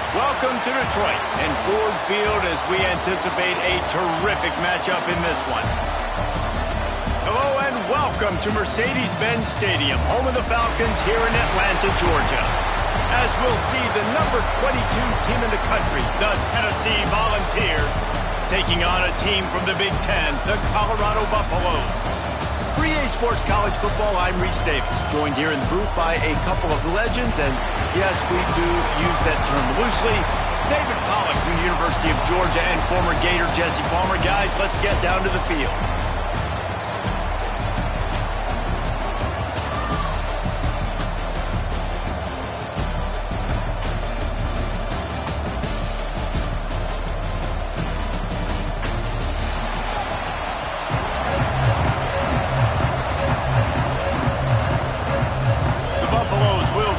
Welcome to Detroit and Ford Field as we anticipate a terrific matchup in this one. Hello and welcome to Mercedes-Benz Stadium, home of the Falcons here in Atlanta, Georgia. As we'll see the number 22 team in the country, the Tennessee Volunteers, taking on a team from the Big Ten, the Colorado Buffaloes. For EA Sports College Football, I'm Reese Davis, joined here in the booth by a couple of legends, and yes, we do use that term loosely. David Pollack from the University of Georgia and former Gator Jesse Palmer. Guys, let's get down to the field.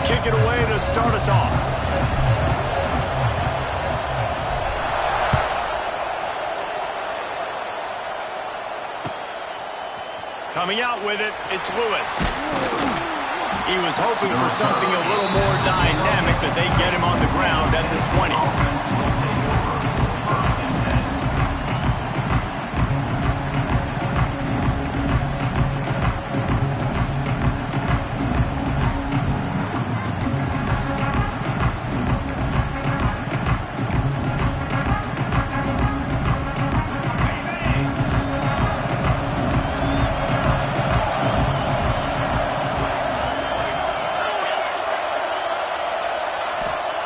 Kick it away to start us off. Coming out with it, it's Lewis. He was hoping for something a little more dynamic, but they get him on the ground at the 20.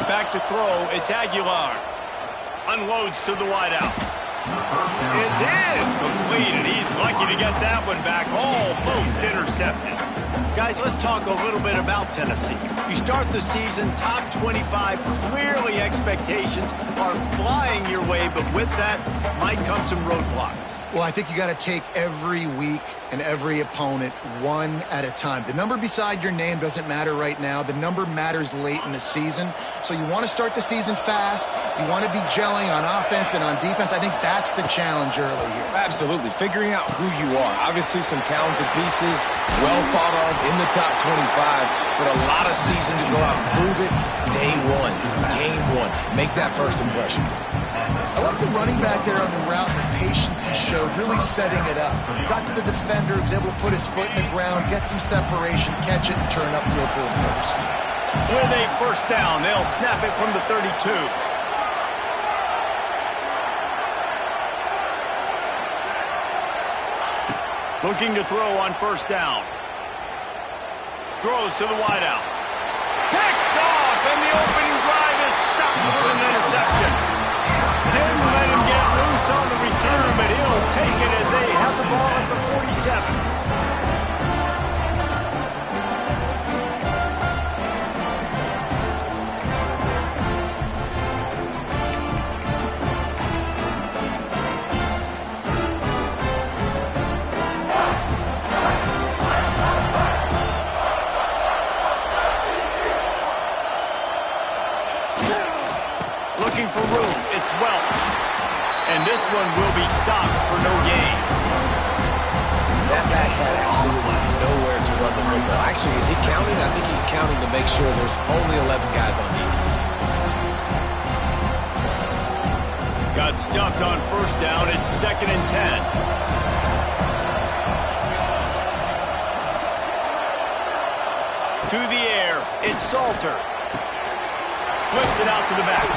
Back to throw, it's Aguilar. Unloads to the wideout. It's incomplete, he's lucky to get that one back. Almost intercepted. Guys, let's talk a little bit about Tennessee. You start the season top 25. Clearly expectations are flying your way, but with that might come some roadblocks. Well, I think you got to take every week and every opponent one at a time. The number beside your name doesn't matter right now. The number matters late in the season. So you want to start the season fast. You want to be gelling on offense and on defense. I think that's the challenge early here. Absolutely. Figuring out who you are. Obviously some talented pieces, well thought of in the top 25, but a lot of season to go out and prove it. Day one, game one. Make that first impression. I like the running back there on the route and the patience he showed, really setting it up. Got to the defender, was able to put his foot in the ground, get some separation, catch it, and turn upfield for the first. With a first down, they'll snap it from the 32. Looking to throw on first down. Throws to the wideout. Picked off, and the opening drive is stopped with an interception. Didn't let him get loose on the return, but he'll take it as they have the ball at the 47. Looking for room, it's Welch. And this one will be stopped for no gain. That back had absolutely nowhere to run the football. Actually, is he counting? I think he's counting to make sure there's only 11 guys on defense. Got stuffed on first down, it's 2nd and 10. To the air, it's Salter. Flips it out to the back.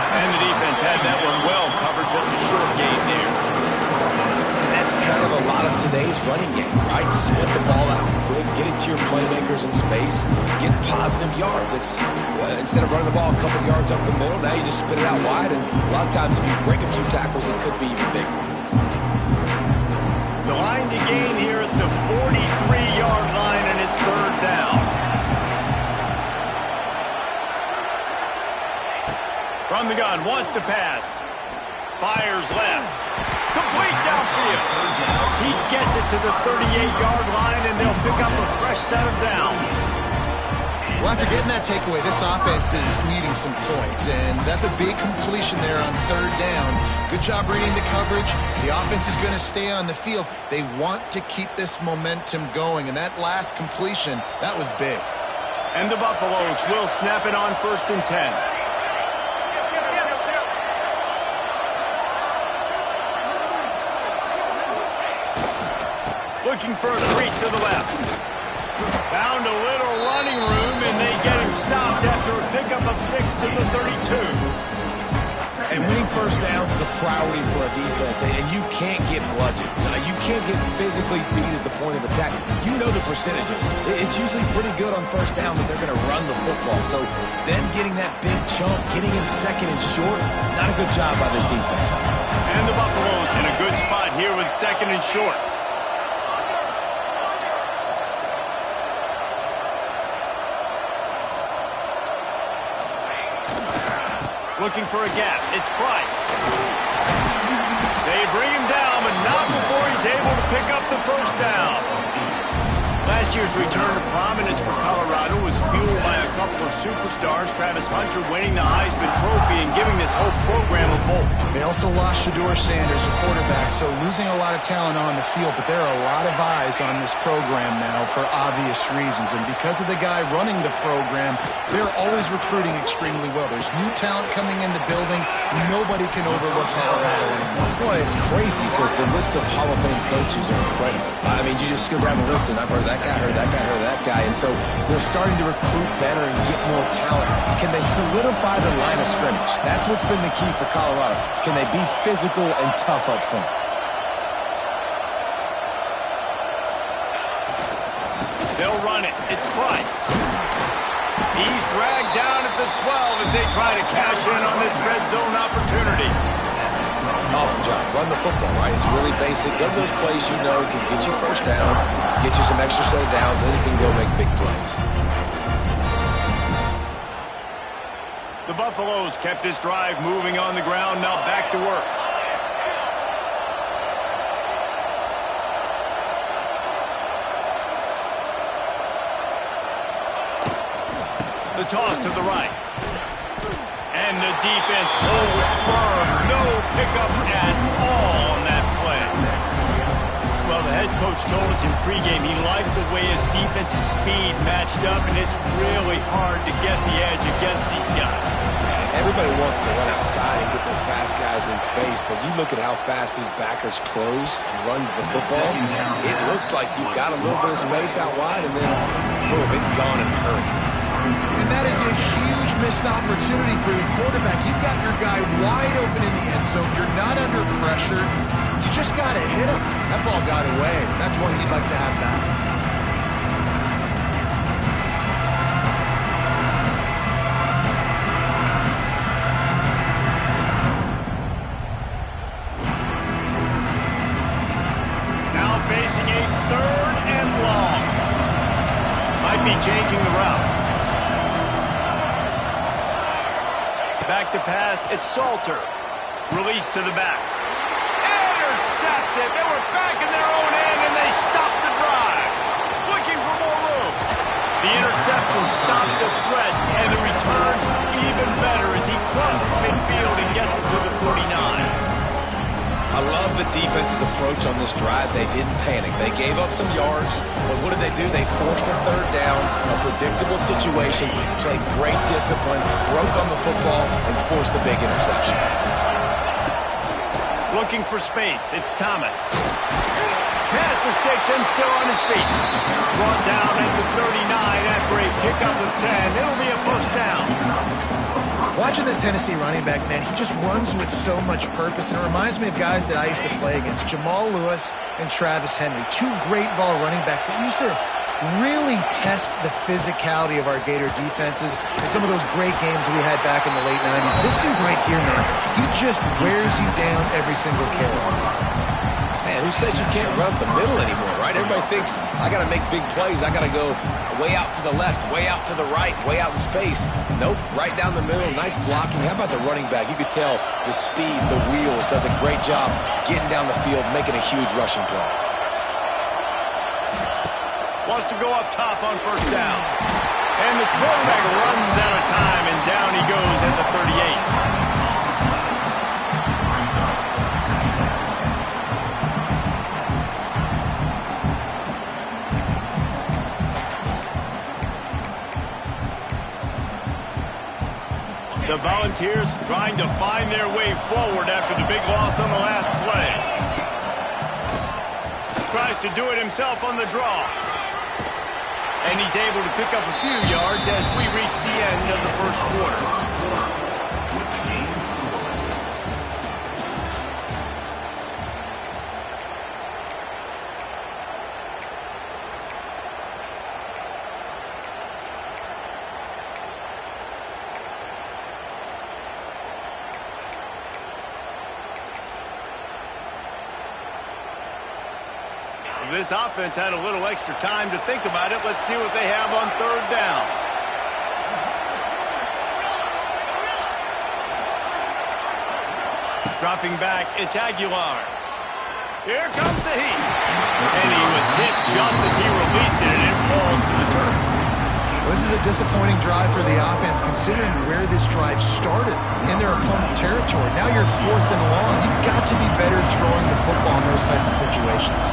And the defense had that one well covered, just a short gain there. And that's kind of a lot of today's running game, right? Split the ball out quick, get it to your playmakers in space, get positive yards. It's instead of running the ball a couple yards up the middle, now you just spit it out wide, and a lot of times if you break a few tackles, it could be even bigger. The line to gain here is the 43-yard line, and it's 3rd down. From the gun, wants to pass. Fires left. Complete downfield. He gets it to the 38-yard line, and they'll pick up a fresh set of downs. Well, after getting that takeaway, this offense is needing some points, and that's a big completion there on 3rd down. Good job reading the coverage. The offense is going to stay on the field. They want to keep this momentum going, and that last completion, that was big. And the Buffaloes will snap it on 1st and 10. looking for a crease to the left. Found a little running room, and they get him stopped after a pickup of 6 to the 32. And winning first downs is a priority for a defense, and you can't get bludgeoned. You can't get physically beat at the point of attack. You know the percentages. It's usually pretty good on first down that they're going to run the football. So them getting that big chunk, getting in second and short, not a good job by this defense. And the Buffaloes in a good spot here with second and short. Looking for a gap. It's Price. They bring him down, but not before he's able to pick up the first down. Last year's return to prominence for Colorado was fueled by a couple of superstars, Travis Hunter winning the Heisman Trophy and giving this whole program a bolt. They also lost Shedeur Sanders, a quarterback, so losing a lot of talent on the field, but there are a lot of eyes on this program now for obvious reasons. And because of the guy running the program, they're always recruiting extremely well. There's new talent coming in the building. Nobody can overlook Colorado anymore. Boy, it's crazy because the list of Hall of Fame coaches are incredible. I mean, you just go down the list, and I've heard that guy, heard that guy, heard that guy. And so they're starting to recruit better and get more talent. Can they solidify the line of scrimmage? That's what's been the key for Colorado. Can they be physical and tough up front? They'll run it. It's Price. He's dragged down at the 12 as they try to cash in on this red zone opportunity. Awesome job. Run the football, right? It's really basic. Go to those plays you know can get you first downs, get you some extra set of downs, then you can go make big plays. The Buffaloes kept this drive moving on the ground. Now back to work. The toss to the right. And the defense holds firm. No pickup at all on that play. Well, the head coach told us in pregame he liked the way his defense's speed matched up, and it's really hard to get the edge against these guys. Everybody wants to run outside and get their fast guys in space, but you look at how fast these backers close and run the football. It looks like you've got a little bit of space out wide, and then, boom, it's gone in a hurry. And that is a huge missed opportunity for the quarterback. You've got your guy wide open in the end zone. You're not under pressure. You just got to hit him. That ball got away. That's one he'd like to have back. Now facing a 3rd and long. Might be changing the route. Back to pass, it's Salter. Release to the back. Intercepted. They were back in their own end, and they stopped the drive. Looking for more room. The interception stopped the threat, and the return even better as he crosses midfield and gets it to the 49. I love the defense's approach on this drive. They didn't panic. They gave up some yards, but what did they do? They forced a 3rd down, a predictable situation, played great discipline, broke on the football, and forced the big interception. Looking for space. It's Thomas. Pass the sticks and still on his feet. Brought down at the 39 after a pickup of 10. It'll be a first down. Watching this Tennessee running back, man, he just runs with so much purpose, and it reminds me of guys that I used to play against, Jamal Lewis and Travis Henry, 2 great ball running backs that used to really test the physicality of our Gator defenses in some of those great games we had back in the late 90s. This dude right here, man, he just wears you down every single carry. Man, who says you can't run up the middle anymore, right? Everybody thinks, I got to make big plays. I got to go way out to the left, way out to the right, way out in space. Nope, right down the middle. Nice blocking. How about the running back? You could tell the speed, the wheels, does a great job getting down the field, making a huge rushing play. Wants to go up top on first down. And the quarterback runs out of time, and down he goes at the 38. The Volunteers trying to find their way forward after the big loss on the last play. tries to do it himself on the draw. And he's able to pick up a few yards as we reach the end of the first quarter. This offense had a little extra time to think about it. Let's see what they have on third down. Dropping back, it's Aguilar. Here comes the heat. And he was hit just as he released it, and it falls to the turf. This is a disappointing drive for the offense, considering where this drive started, in their opponent territory. Now you're 4th and long. You've got to be better throwing the football in those types of situations.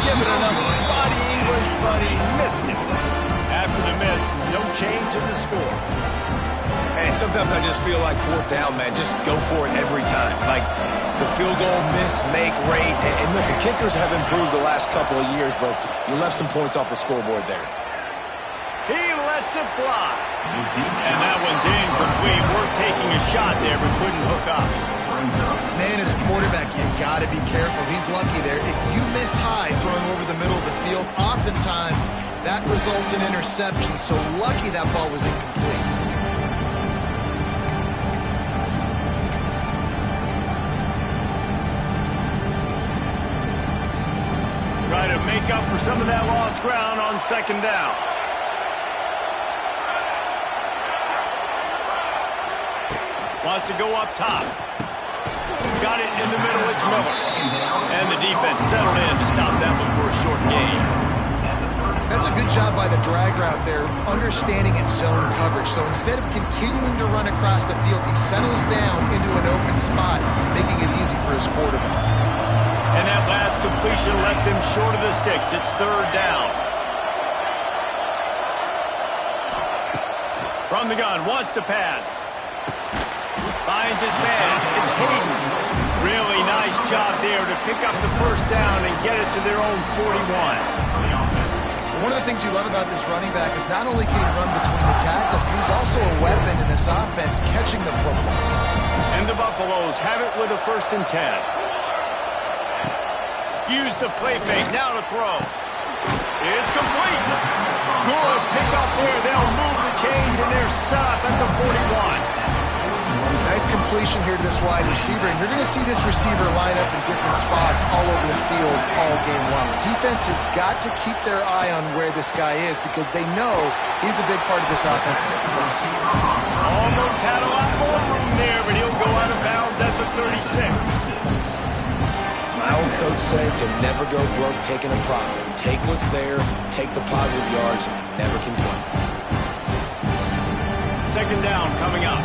Give it enough body English, but he missed it. After the miss, no change in the score. Hey, sometimes I just feel like 4th down, man. Just go for it every time. Like the field goal miss, make rate. And listen, kickers have improved the last couple of years, but you left some points off the scoreboard there. He lets it fly. And that one's incomplete. We're taking a shot there, but couldn't hook up. Man, as a quarterback, you got to be careful. He's lucky there. If you miss high throwing over the middle of the field, oftentimes that results in interception. So lucky that ball was incomplete. Try to make up for some of that lost ground on second down. Wants to go up top. Got it in the middle, it's Miller. And the defense settled in to stop that one for a short gain. That's a good job by the drag route there, understanding its zone coverage. So instead of continuing to run across the field, he settles down into an open spot, making it easy for his quarterback. And that last completion left them short of the sticks. It's third down. From the gun, wants to pass. Finds his man. It's Hayden. Really nice job there to pick up the first down and get it to their own 41. One of the things you love about this running back is not only can he run between the tackles, but he's also a weapon in this offense catching the football. And the Buffaloes have it with a 1st and 10. Use the play fake, now to throw. It's complete. Good pick up there. They'll move the chains and they're set up at the 41. Nice completion here to this wide receiver, and you're going to see this receiver line up in different spots all over the field all game long. Defense has got to keep their eye on where this guy is because they know he's a big part of this offense's success. Almost had a lot more room there, but he'll go out of bounds at the 36. My old coach said to never go broke taking a profit. Take what's there, take the positive yards, and never complain. Second down coming up.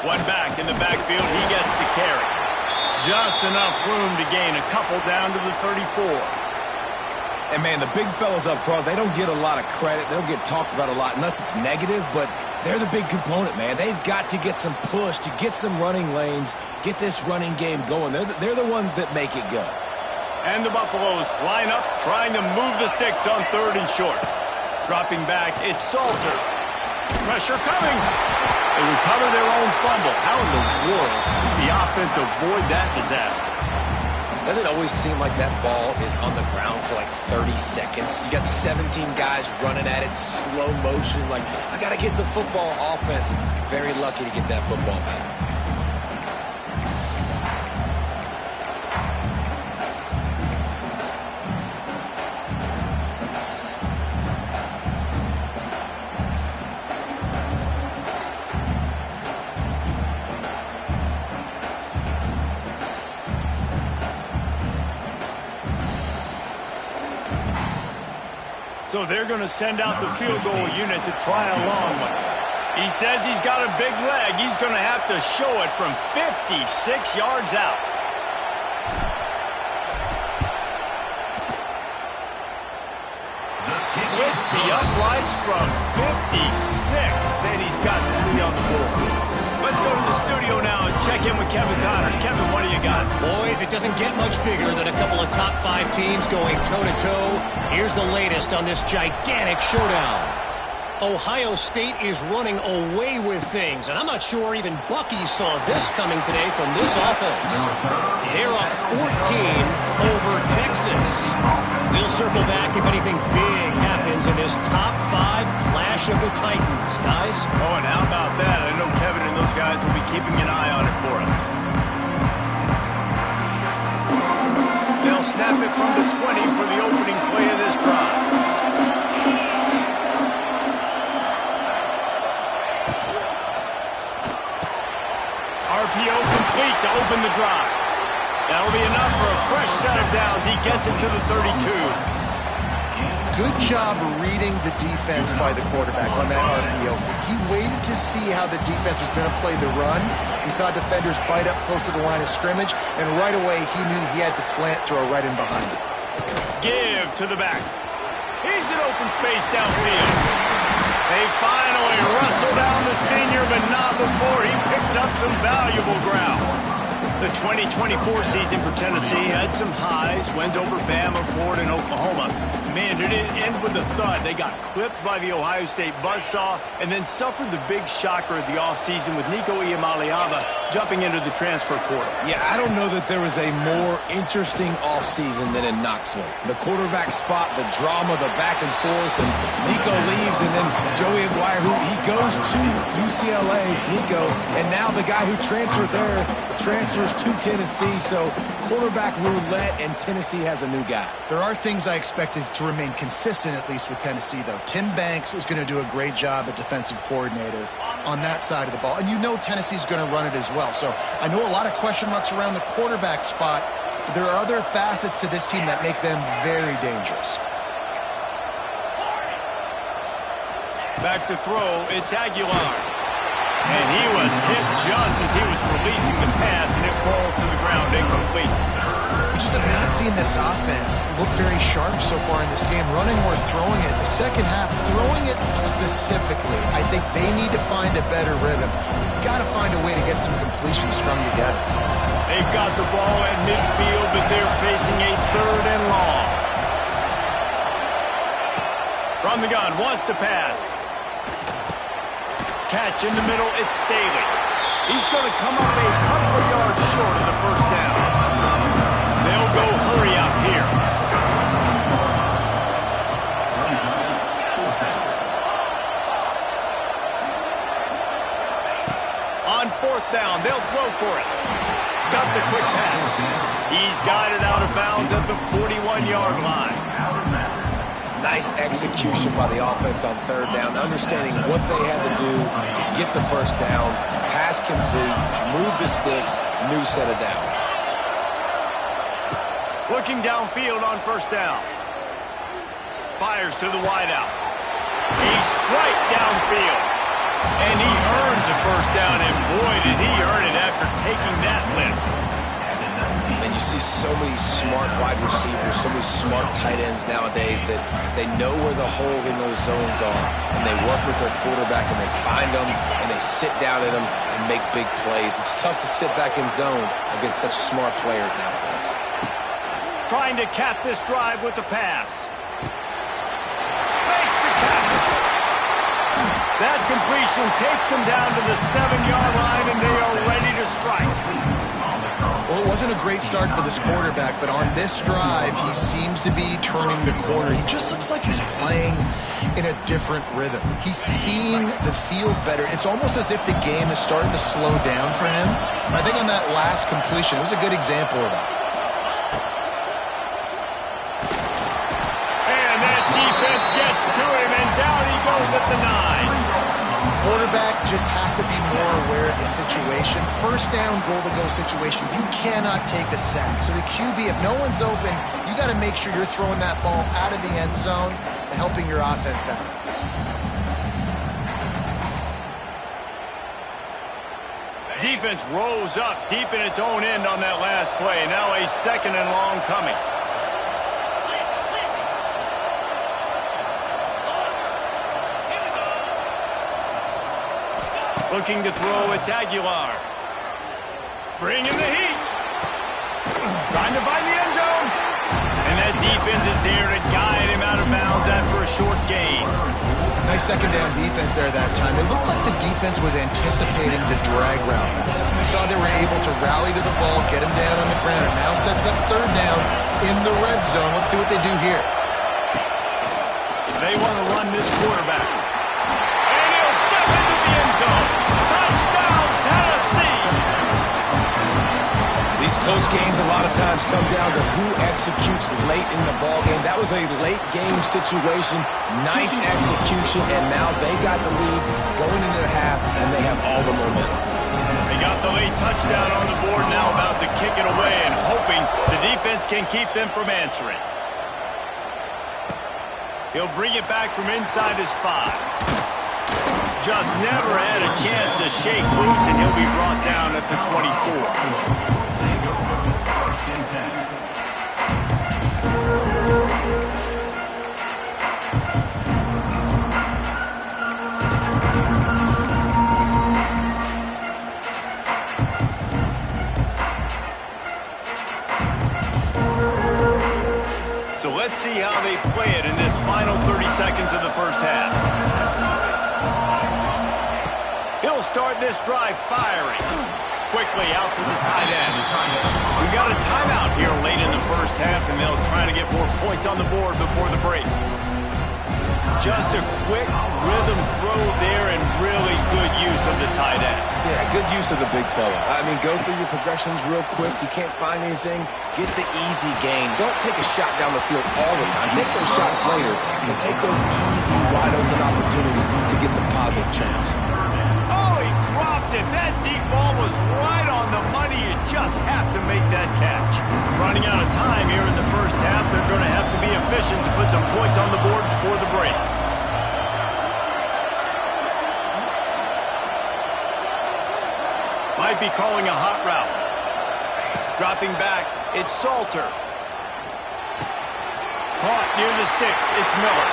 One back in the backfield, he gets the carry. Just enough room to gain a couple down to the 34. And, man, the big fellas up front, they don't get a lot of credit. They don't get talked about a lot unless it's negative, but they're the big component, man. They've got to get some push, to get some running lanes, get this running game going. They're the ones that make it go. And the Buffaloes line up, trying to move the sticks on 3rd and short. Dropping back, it's Salter. Pressure coming. They recover their own fumble. How in the world did the offense avoid that disaster? Doesn't it always seem like that ball is on the ground for like 30 seconds? You got 17 guys running at it, slow motion. Like, I got to get the football offense. Very lucky to get that football back. So they're going to send out the field goal unit to try a long one. He says he's got a big leg. He's going to have to show it from 56 yards out. Splits the uprights from 56, and he's got 3 on the board. Let's go to the studio now and check in with Kevin Connors. Kevin, what do you got? Boys, it doesn't get much bigger than a couple of top 5 teams going toe-to-toe. Here's the latest on this gigantic showdown. Ohio State is running away with things, and I'm not sure even Bucky saw this coming today from this offense. They're up 14 over Texas. We'll circle back if anything big happens in this top 5 clash of the Titans, guys. Oh, and how about that? I know Kevin and those guys will be keeping an eye on it for us. They'll snap it from the 20 for the opening play of this drive. RPO complete to open the drive. That'll be enough for a fresh set of downs. He gets it to the 32. Good job reading the defense by the quarterback on that RPO. He waited to see how the defense was going to play the run. He saw defenders bite up close to the line of scrimmage, and right away he knew he had the slant throw right in behind it. Give to the back. He's in open space downfield. They finally wrestle down the senior, but not before he picks up some valuable ground. The 2024 season for Tennessee had some highs, wins over Bama, Florida, and Oklahoma. Man, did it end with a thud. They got clipped by the Ohio State buzzsaw and then suffered the big shocker of the offseason with Nico Iamaleava jumping into the transfer portal. Yeah, I don't know that there was a more interesting offseason than in Knoxville. The quarterback spot, the drama, the back and forth, and Nico leaves, and then Joey Aguirre, who he goes to UCLA, Nico, and now the guy who transferred there transfers to Tennessee. So quarterback roulette, and Tennessee has a new guy. There are things I expected to remain consistent, at least with Tennessee, though. Tim Banks is going to do a great job at defensive coordinator on that side of the ball. And you know Tennessee's going to run it as well. So I know a lot of question marks around the quarterback spot, but there are other facets to this team that make them very dangerous. Back to throw, it's Aguilar. And he was hit just as he was releasing the pass, and it falls to the ground incomplete. We just have not seen this offense look very sharp so far in this game, running or throwing it. The second half, throwing it specifically, I think they need to find a better rhythm. You've got to find a way to get some completions strung together. They've got the ball at midfield, but they're facing a 3rd and long. From the gun, wants to pass. Catch in the middle, it's Staley. He's going to come up a couple of yards short of the first down. They'll go hurry up here. On 4th down, they'll throw for it. Got the quick pass. He's got it out of bounds at the 41-yard line. Nice execution by the offense on 3rd down, understanding what they had to do to get the first down, pass complete, move the sticks, new set of downs. Looking downfield on 1st down. Fires to the wideout. A strike downfield. And he earns a first down, and boy, did he earn it after taking that lift. And you see so many smart wide receivers, so many smart tight ends nowadays that they know where the holes in those zones are, and they work with their quarterback, and they find them, and they sit down in them and make big plays. It's tough to sit back in zone against such smart players nowadays. Trying to cap this drive with the pass. Makes the catch. That completion takes them down to the 7-yard line, and they are ready to strike. Well, it wasn't a great start for this quarterback, but on this drive, he seems to be turning the corner. He just looks like he's playing in a different rhythm. He's seeing the field better. It's almost as if the game is starting to slow down for him. I think on that last completion, it was a good example of that. And that defense gets to him, and down he goes at the 9. Quarterback just has to be more aware of the situation. 1st down, goal-to-go situation. You cannot take a sack. So the QB, if no one's open, you got to make sure you're throwing that ball out of the end zone and helping your offense out. Defense rose up deep in its own end on that last play. Now a 2nd and long coming. Looking to throw, it's Aguilar. Bringing the heat. Trying to find the end zone. And that defense is there to guide him out of bounds after a short gain. Nice second down defense there that time. It looked like the defense was anticipating the drag route that time. You saw they were able to rally to the ball, get him down on the ground. It now sets up third down in the red zone. Let's see what they do here. They want to run this quarterback. And he'll step into the end zone. Touchdown, Tennessee! These close games a lot of times come down to who executes late in the ball game. That was a late game situation. Nice execution, and now they got the lead going into the half, and they have all the momentum. They got the late touchdown on the board, now about to kick it away and hoping the defense can keep them from answering. He'll bring it back from inside his 5. Just never had a chance to shake loose, and he'll be brought down at the 24. So let's see how they play it in this final 30 seconds of the first half. He'll start this drive firing. Quickly out to the tight end. We got a timeout here late in the first half, and they'll try to get more points on the board before the break. Just a quick rhythm throw there and really good use of the tight end. Yeah, good use of the big fella. I mean, go through your progressions real quick. You can't find anything. Get the easy gain. Don't take a shot down the field all the time. Take those shots later, but take those easy, wide-open opportunities to get some positive chance. Oh, he dropped it. That deep ball was right on the money. You just have to make that catch. Running out of time here in the first half. They're going to have to be efficient to put some points on the board before the break. Might be calling a hot route. Dropping back, it's Salter. Caught near the sticks, it's Miller.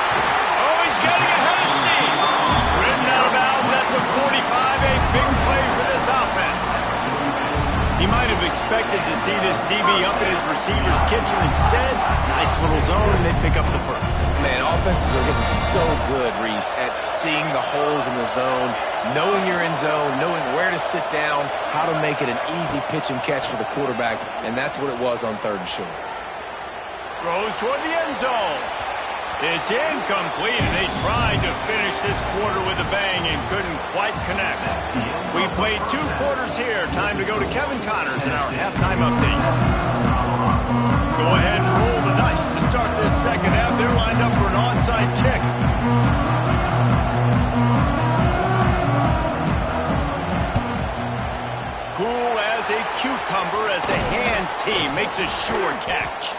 Oh, he's getting ahead of steam. Ridden out of bounds at the 45, a big play for this offense. He might have expected to see this DB up in his receiver's kitchen. Instead, nice little zone, and they pick up the first. Man, offenses are getting so good, Reese, at seeing the holes in the zone, knowing you're in zone, knowing where to sit down, how to make it an easy pitch and catch for the quarterback, and that's what it was on 3rd and short. Throws toward the end zone. It's incomplete, and they tried to finish this quarter with a bang and couldn't quite connect. We played 2 quarters here. Time to go to Kevin Connors in our halftime update. Go ahead and roll the dice to start this second half. They're lined up for an onside kick. Cool as a cucumber as the hands team makes a sure catch.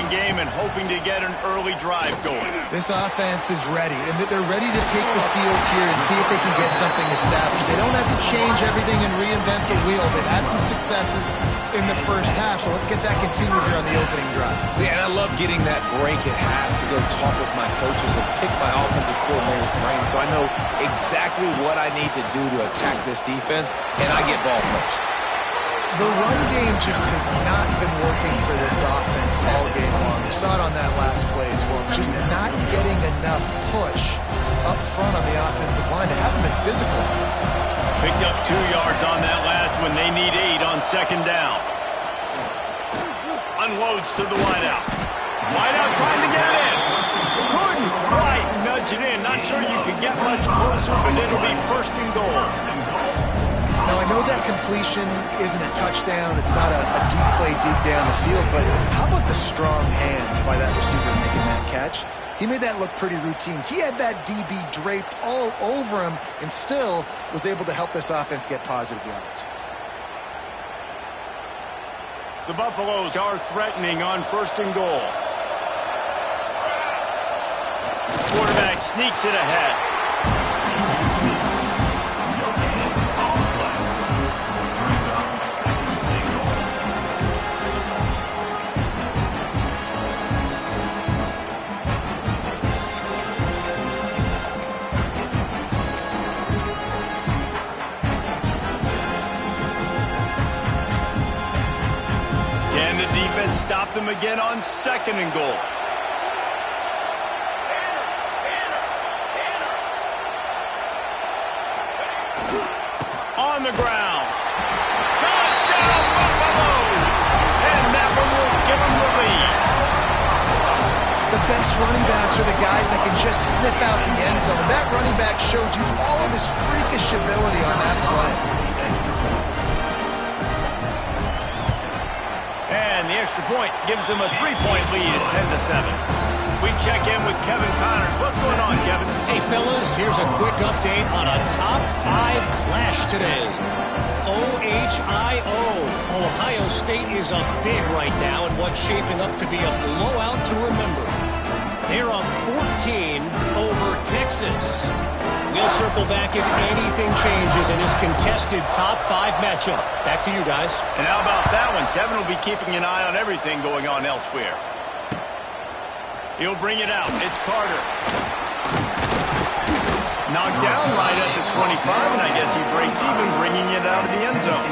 Game and hoping to get an early drive going. This offense is ready, and they're ready to take the field here and see if they can get something established. They don't have to change everything and reinvent the wheel. They've had some successes in the first half, so let's get that continued here on the opening drive. Yeah, and I love getting that break at half to go talk with my coaches and pick my offensive coordinator's brain so I know exactly what I need to do to attack this defense, and I get ball first. The run game just has not been working for this offense all game long. We saw it on that last play as well. Just not getting enough push up front on the offensive line. They haven't been physical. Picked up 2 yards on that last one. They need 8 on second down. Unloads to the wideout. Wideout trying to get it in. Couldn't quite nudge it in. Not sure you could get much closer, but it'll be 1st and goal. Now, I know that completion isn't a touchdown. It's not a deep play deep down the field, but how about the strong hands by that receiver making that catch? He made that look pretty routine. He had that DB draped all over him and still was able to help this offense get positive yards. The Buffaloes are threatening on 1st and goal. Quarterback sneaks it ahead. Can the defense stop them again on 2nd and goal? On the ground. Touchdown, Buffaloes! And that one will give them the lead. The best running backs are the guys that can just snip out the end zone. That running back showed you all of his freakish ability on that play. And the extra point gives them a 3-point lead at 10-7. We check in with Kevin Connors. What's going on, Kevin? Hey, fellas, here's a quick update on a top 5 clash today. OHIO. Ohio State is up big right now in what's shaping up to be a blowout to remember. They're up 14 over Texas. We'll circle back if anything changes in this contested top 5 matchup. Back to you guys. And how about that one? Kevin will be keeping an eye on everything going on elsewhere. He'll bring it out. It's Carter. Knocked down right at the 25, and I guess he breaks even, bringing it out of the end zone.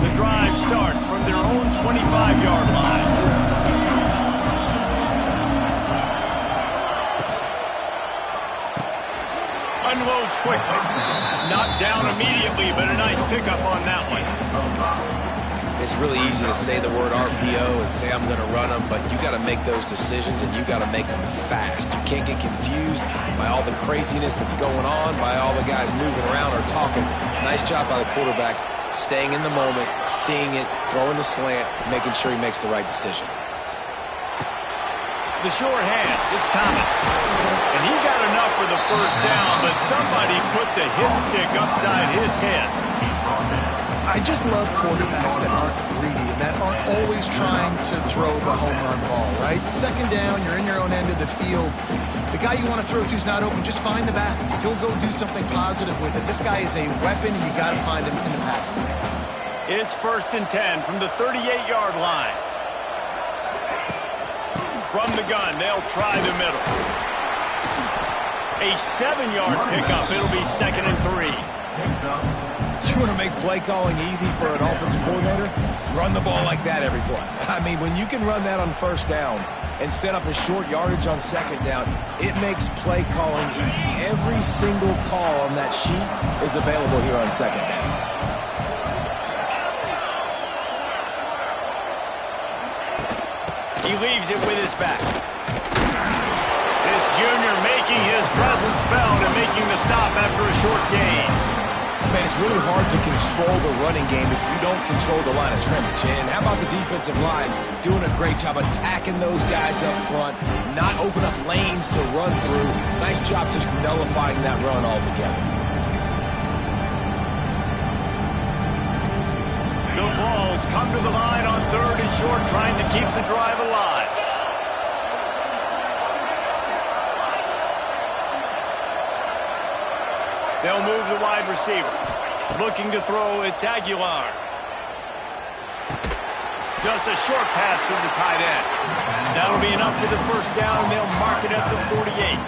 The drive starts from their own 25-yard line. Unloads quickly. Knocked down immediately, but a nice pickup on that one. It's really easy to say the word RPO and say I'm going to run them, but you got to make those decisions and you got to make them fast. You can't get confused by all the craziness that's going on, by all the guys moving around or talking. Nice job by the quarterback, staying in the moment, seeing it, throwing the slant, making sure he makes the right decision. The sure hands, it's Thomas. And he got enough for the 1st down, but somebody put the hit stick upside his head. I just love quarterbacks that aren't greedy and that aren't always trying to throw the home run ball, right? 2nd down, you're in your own end of the field. The guy you want to throw to is not open. Just find the back. He'll go do something positive with it. This guy is a weapon, and you got to find him in the passing game. It's 1st and 10 from the 38-yard line. From the gun, they'll try the middle. A 7-yard pickup. It'll be 2nd and 3. You want to make play calling easy for an offensive coordinator? Run the ball like that every play. I mean, when you can run that on 1st down and set up a short yardage on 2nd down, it makes play calling easy. Every single call on that sheet is available here on 2nd down. He leaves it with his back. This junior making his presence felt and making the stop after a short gain. Man, it's really hard to control the running game if you don't control the line of scrimmage. And how about the defensive line doing a great job attacking those guys up front, not open up lanes to run through. Nice job just nullifying that run altogether. The Vols come to the line on 3rd and short, trying to keep the drive alive. They'll move the wide receiver. Looking to throw, it's Aguilar. Just a short pass to the tight end. That'll be enough for the 1st down, and they'll mark it at the 48.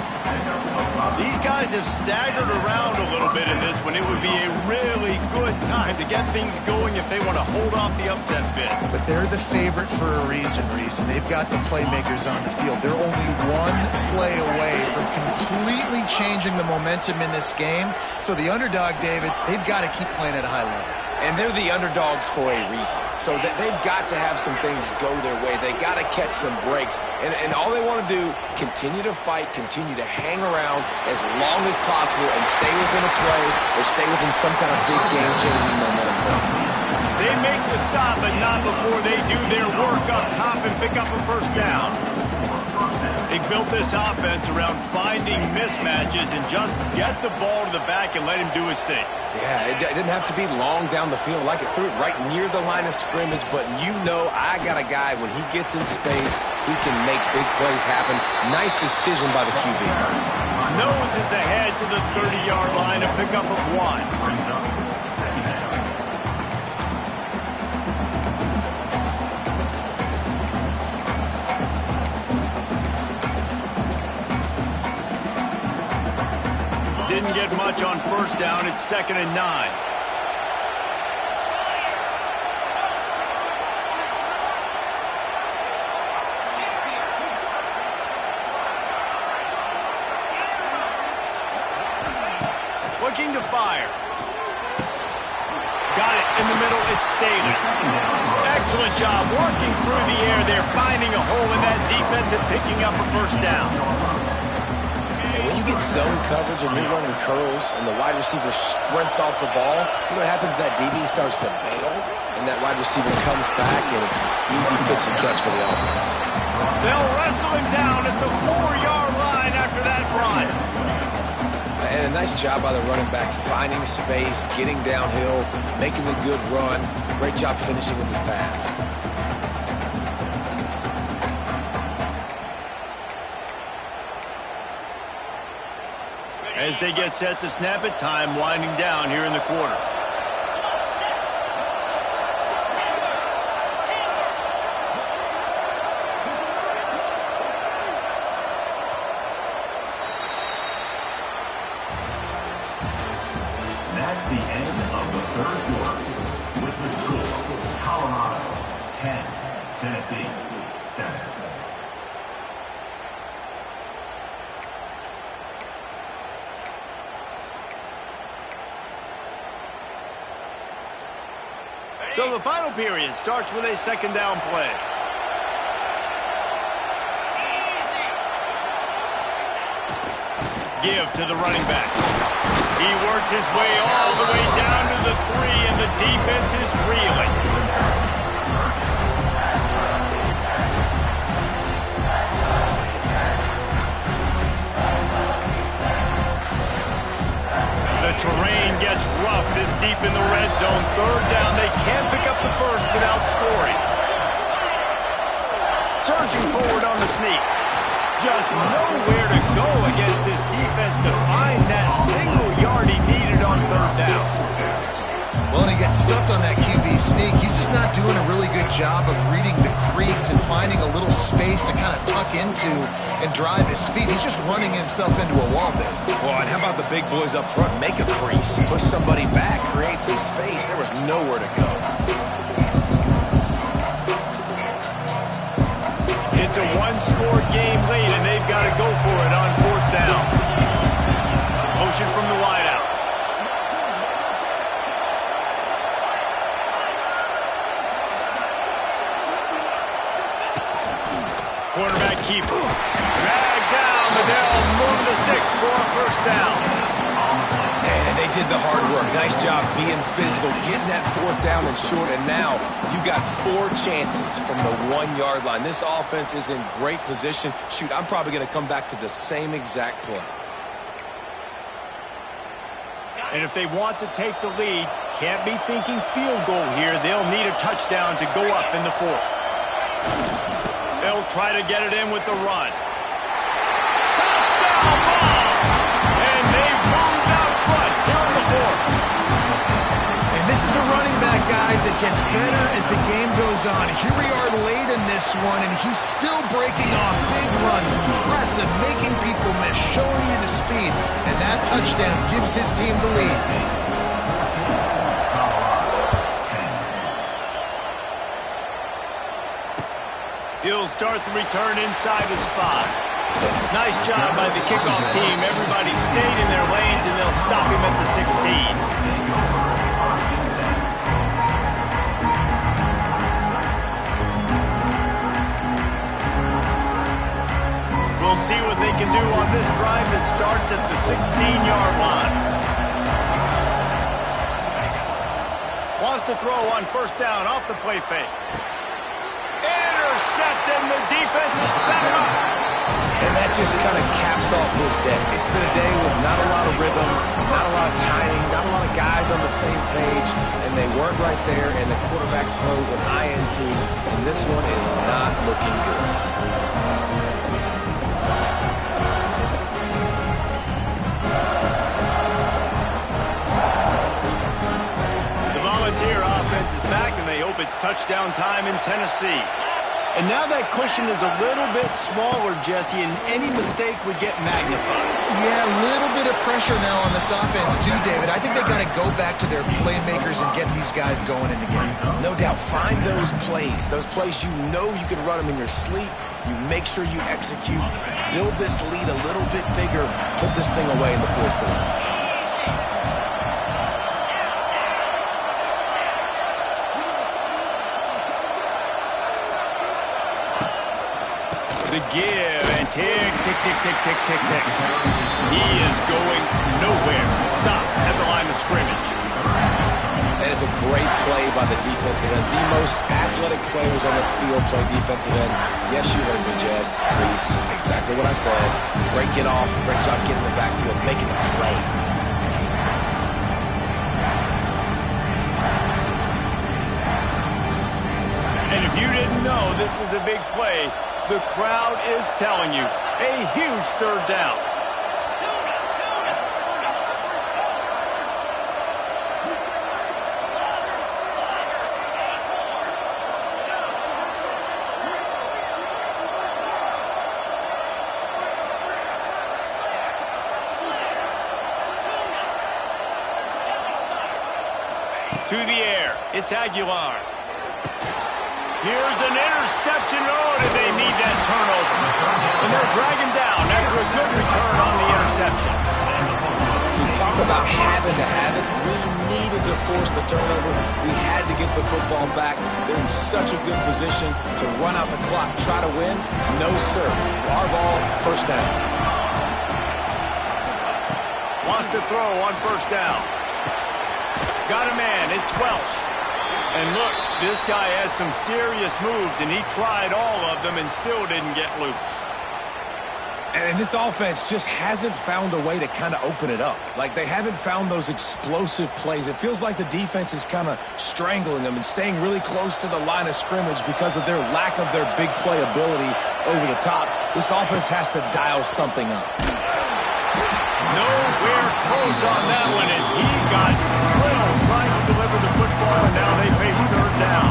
These guys have staggered around a little bit in this one. It would be a really good time to get things going if they want to hold off the upset bid. But they're the favorite for a reason, Reese, and they've got the playmakers on the field. They're only one play away from completely changing the momentum in this game. So the underdog, David, they've got to keep playing at a high level. And they're the underdogs for a reason. So that they've got to have some things go their way. They got to catch some breaks. And all they want to do, continue to fight, continue to hang around as long as possible and stay within a play or stay within some kind of big game-changing momentum. They make the stop, but not before they do their work up top and pick up a first down. They built this offense around finding mismatches and just get the ball to the back and let him do his thing. Yeah, it didn't have to be long down the field. Like it threw it right near the line of scrimmage, but you know I got a guy, when he gets in space, he can make big plays happen. Nice decision by the QB. Nose is ahead to the 30-yard line, a pickup of 1. Didn't get much on first down. It's 2nd and 9. Looking to fire. Got it in the middle. It's Staley. Excellent job working through the air there, finding a hole in that defense and picking up a first down. When you get zone coverage and you're running curls and the wide receiver sprints off the ball, you know what happens? That DB starts to bail, and that wide receiver comes back, and it's easy pitch and catch for the offense. They'll wrestle him down at the 4-yard line after that run. And a nice job by the running back, finding space, getting downhill, making a good run. Great job finishing with his pads. As they get set to snap it, time winding down here in the quarter. That's the end of the third quarter. With the score, Colorado 10, Tennessee 7. So the final period starts with a 2nd down play. Give to the running back. He works his way all the way down to the 3, and the defense is reeling. The terrain gets rough this deep in the red zone. 3rd down, they can't pick up the first without scoring. Surging forward on the sneak. Just nowhere to go against this defense to find that single yard he needed on 3rd down. Well, and he gets stuffed on that QB sneak. He's just not doing a really good job of reading the crease and finding a little space to kind of tuck into and drive his feet. He's just running himself into a wall there. Well, and how about the big boys up front? Make a crease, push somebody back, create some space. There was nowhere to go. It's a 1-score game lead, and they've got to go for it on 4th down. Motion from the wideout. Quarterback keeper. Drag down, but they'll move the sticks for a first down. And they did the hard work. Nice job being physical, getting that 4th down and short, and now you got 4 chances from the 1-yard line. This offense is in great position. Shoot, I'm probably going to come back to the same exact play. And if they want to take the lead, can't be thinking field goal here. They'll need a touchdown to go up in the 4th. They'll try to get it in with the run. Touchdown ball! And they've moved out front here in the 4th. And this is a running back, guys, that gets better as the game goes on. Here we are late in this one, and he's still breaking off big runs. Impressive, making people miss, showing you the speed. And that touchdown gives his team the lead. He'll start the return inside his 5. Nice job by the kickoff team. Everybody stayed in their lanes, and they'll stop him at the 16. We'll see what they can do on this drive that starts at the 16-yard line. Wants to to throw on first down off the play fake. Intercepted, and the defense has set him up. And that just kind of caps off his day. It's been a day with not a lot of rhythm, not a lot of timing, not a lot of guys on the same page, and they weren't right there, and the quarterback throws an INT, and this one is not looking good. The Volunteer offense is back, and they hope it's touchdown time in Tennessee. And now that cushion is a little bit smaller, Jesse, and any mistake would get magnified. Yeah, a little bit of pressure now on this offense too, David. I think they got to go back to their playmakers and get these guys going in the game. No doubt, find those plays you know you can run them in your sleep. You make sure you execute, build this lead a little bit bigger, put this thing away in the fourth quarter. The give, and tick, tick, tick, tick, tick, tick, tick. He is going nowhere. Stop at the line of scrimmage. That is a great play by the defensive end. The most athletic players on the field play defensive end. Yes, you heard me, Jess, Reese. Exactly what I said. Great get off, great job getting in the backfield, making the play. And if you didn't know this was a big play, the crowd is telling you, a huge third down. To the air, it's Aguilar. Here's an interception. Oh, did they need that turnover? And they'll drag him down after a good return on the interception. You talk about having to have it. We needed to force the turnover. We had to get the football back. They're in such a good position to run out the clock, try to win. No, sir. Our ball, first down. Wants to throw on first down. Got a man. It's Welsh. And look, this guy has some serious moves, and he tried all of them and still didn't get loose. And this offense just hasn't found a way to kind of open it up. Like, they haven't found those explosive plays. It feels like the defense is kind of strangling them and staying really close to the line of scrimmage because of their lack of their big play ability over the top. This offense has to dial something up. Nowhere close on that one as he got drilled trying to deliver the football, and now they face third down.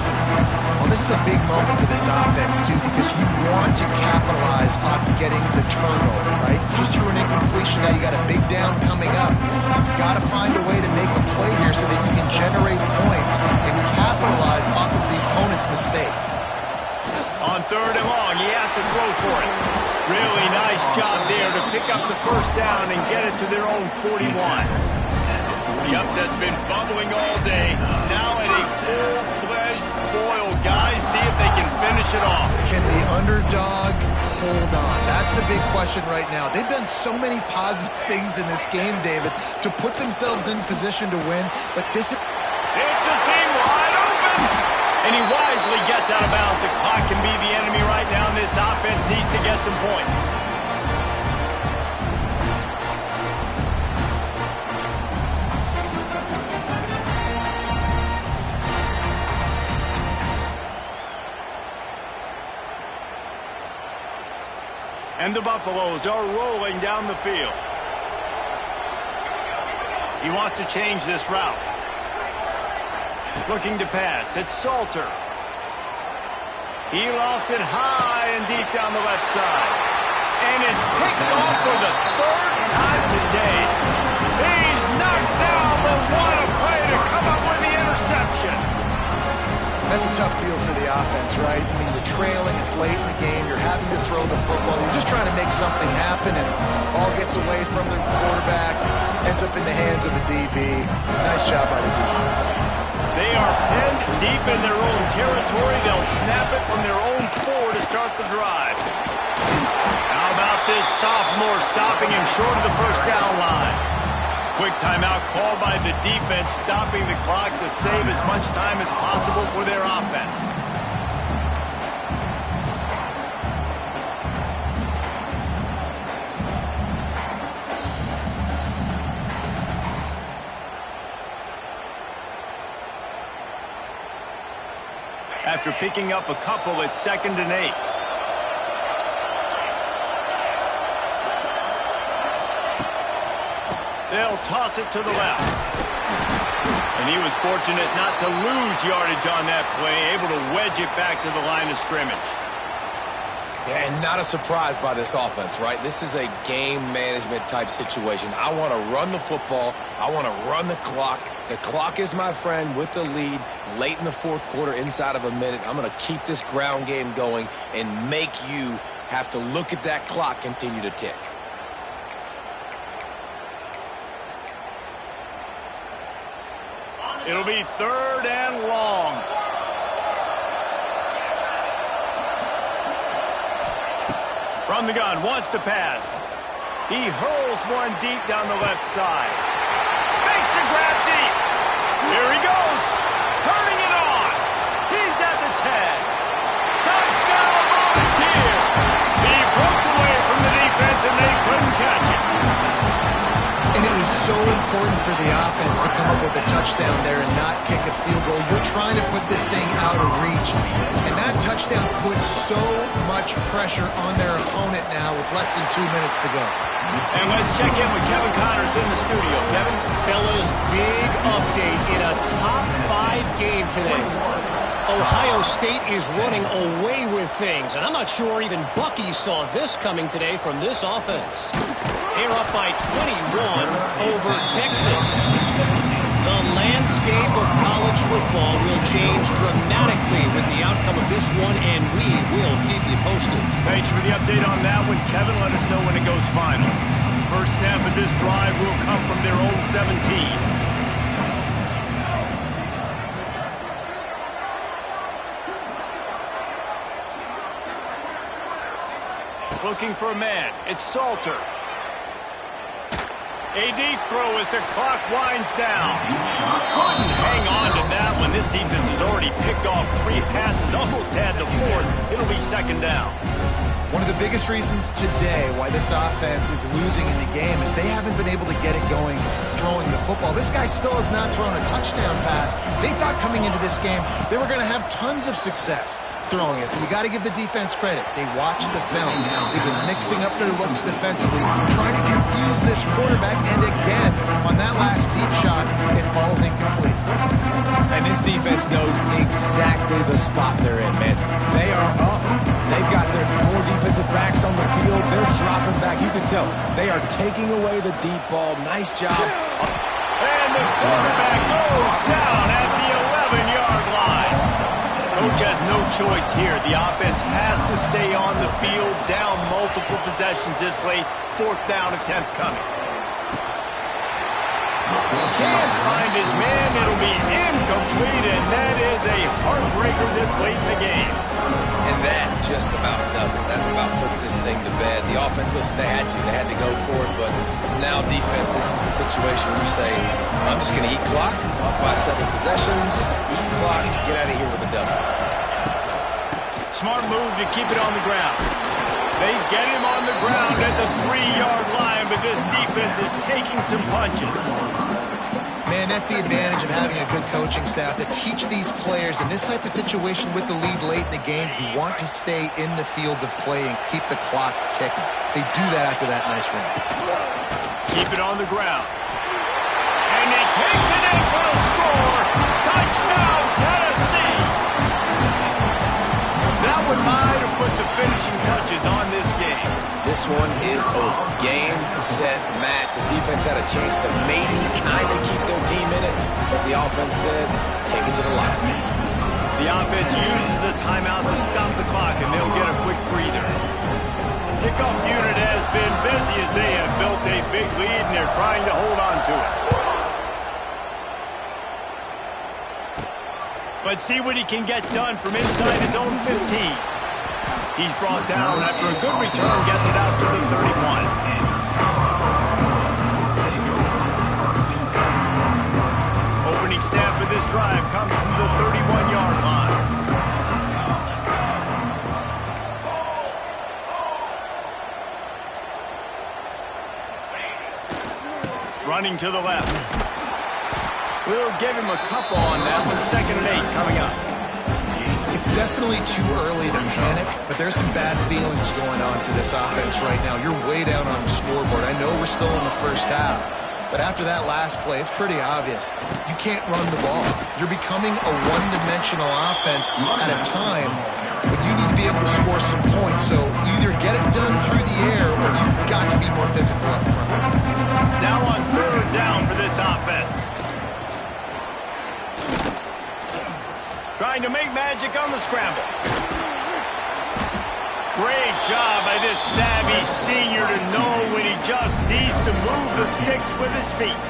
Well, this is a big moment for this offense, too, because you want to capitalize off getting the turnover, right? You just threw an incompletion. Now you got a big down coming up. You've got to find a way to make a play here so that you can generate points and capitalize off of the opponent's mistake. On third and long, he has to throw for it. Really nice job there to pick up the first down and get it to their own 41. The upset's been bubbling all day. Now at a full-fledged boil. Guys, see if they can finish it off. Can the underdog hold on? That's the big question right now. They've done so many positive things in this game, David, to put themselves in position to win, but this is... It's a seam wide open! And he wisely gets out of bounds. The clock can be the enemy right now, and this offense needs to get some points. And the Buffaloes are rolling down the field. He wants to change this route. Looking to pass. It's Salter. He lost it high and deep down the left side. And it's picked off for the third time today. He's knocked down, but what a play to come up with the interception. That's a tough deal for the offense, right? I mean, you're trailing, it's late in the game, you're having to throw the football, you're just trying to make something happen, and ball gets away from the quarterback, ends up in the hands of a DB. Nice job by the defense. They are penned deep in their own territory. They'll snap it from their own 4 to start the drive. How about this sophomore stopping him short of the first down line? Quick timeout called by the defense, stopping the clock to save as much time as possible for their offense. After picking up a couple, it's 2nd and 8. They'll toss it to the left. And he was fortunate not to lose yardage on that play, able to wedge it back to the line of scrimmage. Yeah, and not a surprise by this offense, right? This is a game management type situation. I want to run the football. I want to run the clock. The clock is my friend with the lead late in the 4th quarter, inside of a minute. I'm going to keep this ground game going and make you have to look at that clock continue to tick. It'll be 3rd and long. From the gun, wants to pass. He hurls one deep down the left side. Makes a grab deep. Here he goes. Turning it on. He's at the 10. Touchdown, Volunteer. He broke away from the defense and they couldn't catch it. And it was so important for the offense to come up with a touchdown there and not kick a field goal. You're trying to put this thing out of reach. And that touchdown puts so much pressure on their opponent now with less than 2 minutes to go. And let's check in with Kevin Connors in the studio. Kevin? Fellas, big update in a top 5 game today. Ohio State is running away with things, and I'm not sure even Bucky saw this coming today from this offense. They're up by 21 over Texas. The landscape of college football will change dramatically with the outcome of this one, and we will keep you posted. Thanks for the update on that one, Kevin. Let us know when it goes final. First snap of this drive will come from their own 17. Looking for a man. It's Salter. A deep throw as the clock winds down. Couldn't hang on to that one. This defense has already picked off 3 passes, almost had the 4th. It'll be 2nd down. One of the biggest reasons today why this offense is losing in the game is they haven't been able to get it going throwing the football. This guy still has not thrown a touchdown pass. They thought coming into this game they were going to have tons of success throwing it. You got to give the defense credit. They watched the film. They've been mixing up their looks defensively, trying to confuse this quarterback, and again, on that last deep shot, it falls incomplete. And this defense knows exactly the spot they're in, man. They are up. They've got their more defensive backs on the field. They're dropping back. You can tell they are taking away the deep ball. Nice job. And the quarterback goes down at the 11-yard line. Coach has no choice here. The offense has to stay on the field, down multiple possessions this late. 4th down attempt coming. Can't find his man. It'll be incomplete, and that is a heartbreaker this late in the game. And that just about does it. That about puts this thing to bed. The offense, listen, they had to go for it, but now defense, this is the situation where you say, I'm just going to eat clock, up by 7 possessions, eat clock, get out of here with a W. Smart move to keep it on the ground. They get him on the ground at the 3-yard line, but this defense is taking some punches. Man, that's the advantage of having a good coaching staff that teach these players in this type of situation with the lead late in the game. You want to stay in the field of play and keep the clock ticking. They do that after that nice run. Keep it on the ground. And he takes it in for the score. Touchdown, Tennessee. That one might have put the finishing touches on this game. This one is over. Game, set, match. The defense had a chance to maybe kind of keep their team in it, but the offense said, take it to the locker room. The offense uses a timeout to stop the clock, and they'll get a quick breather. Kickoff unit has been busy as they have built a big lead, and they're trying to hold on to it. But see what he can get done from inside his own 15. He's brought down after a good return, gets it out to the 31. running to the left. We'll give him a couple on that one. 2nd and 8 coming up. It's definitely too early to panic, but there's some bad feelings going on for this offense right now. You're way down on the scoreboard. I know we're still in the first half, but after that last play, it's pretty obvious. You can't run the ball. You're becoming a one-dimensional offense at a time when you need to be able to score some points. So either get it done through the air or you've got to be more physical up front. Now on 3rd down for this offense. Trying to make magic on the scramble. Great job by this savvy senior to know when he just needs to move the sticks with his feet.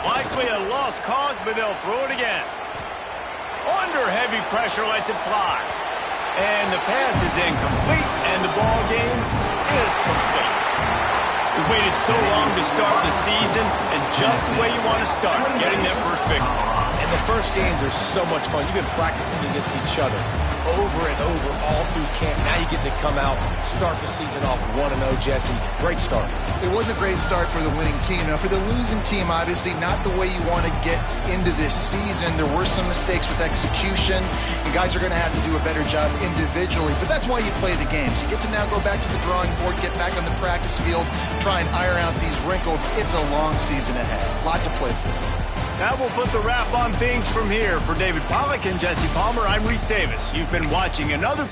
Likely a lost cause, but they'll throw it again. Under heavy pressure, lets it fly. And the pass is incomplete, and the ball game is complete. We waited so long to start the season, and just the way you want to start, getting that first victory. And the first games are so much fun. You've been practicing against each other over and over all through camp. Now you get to come out, start the season off 1-0, Jesse. Great start. It was a great start for the winning team. Now, for the losing team, obviously not the way you want to get into this season. There were some mistakes with execution, and guys are going to have to do a better job individually. But that's why you play the games. You get to now go back to the drawing board, get back on the practice field, try and iron out these wrinkles. It's a long season ahead. A lot to play for. Now we'll put the wrap on things from here. For David Pollack and Jesse Palmer, I'm Reese Davis. You've been watching another